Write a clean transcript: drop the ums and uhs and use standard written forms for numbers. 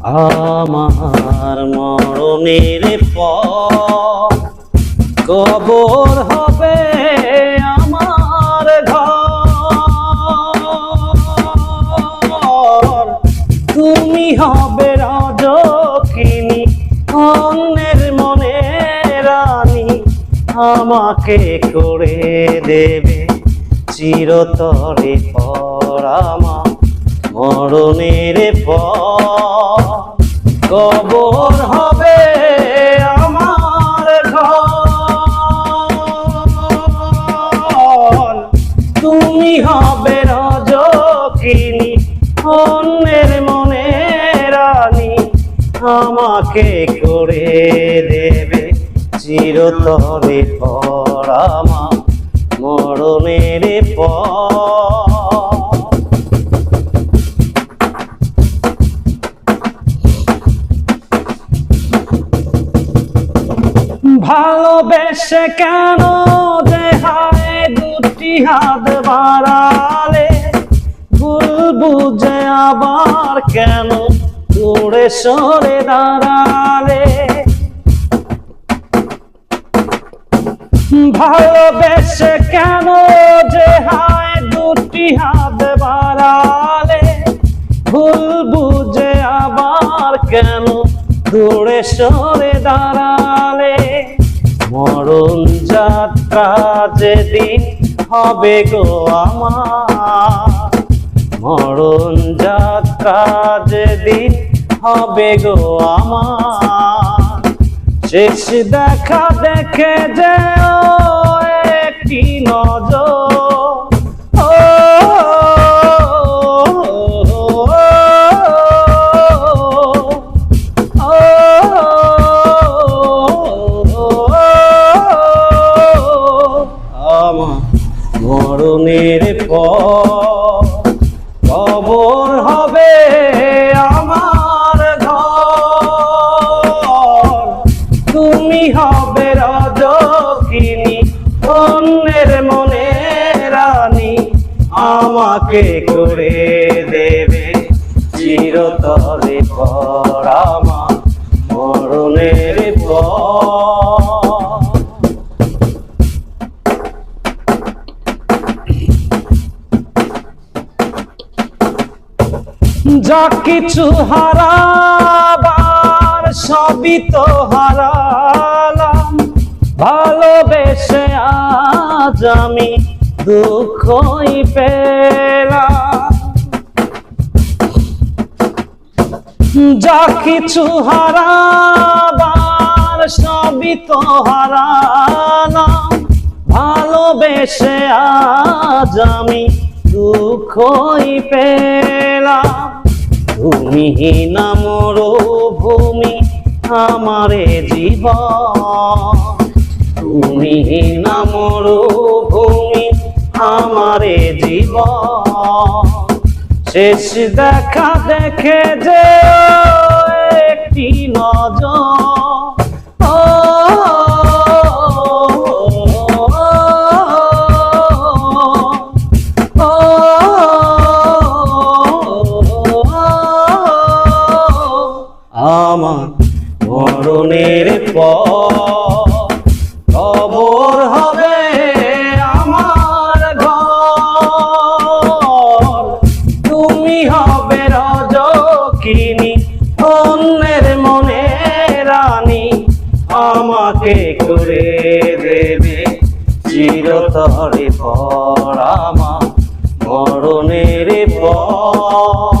আমার মরণের পর কবর হবে আমার ঘর, তুমি হবে রজকিনী অন্যের মনে রানী, আমাকে করে দেবে চিরতরে পর। আমার মরণের পর কবর হবে আমার ঘর, তুমি হবে রজকিনী অন্যের মনে রানী, আমাকে করে দেবে চিরতরে পর। আমার মরণের পর ভালোবেসে কেন যে হায় দুটি হাত বাড়ালে, ভুল বুঝে আবার কেন দূরে সরে দাঁড়ালে। ভালোবেসে কেন যে হায় দুটি হাত বাড়ালে, ভুল বুঝে আবার কেন দূরে সরে দাঁড়ালে। মরণ যাত্রা যেদিন হবে গো আমার, মরণ যাত্রা যেদিন হবে গো আমার, শেষ দেখা দেখে যে একটি নজর, মরণের পর কবর হবে আমার ঘর, তুমি হবে রজকিনী অন্যের মনে রানী, আমাকে করে দেবে চিরতরে পর। আমার মরণের পর যা কিছু হারাবার সবই তো হারালাম, ভালোবেসে আজ আমি দুঃখই পেলাম। যা কিছু হারাবার সবই তো হারালাম, ভালোবেসে আজ আমি দুঃখই পেলাম। তুমি না মরুভূমি আমারে জীবন, তুমি না মরুভূমি আমারে জীবন, শেষ দেখা দেখে যে একটি নজর, আমার মরণের পর কবর হবে আমার ঘর, তুমি হবে রজকিনী অন্যের মনে রানী, আমাকে করে দেবে চিরতরে পর। আমার মরণের পর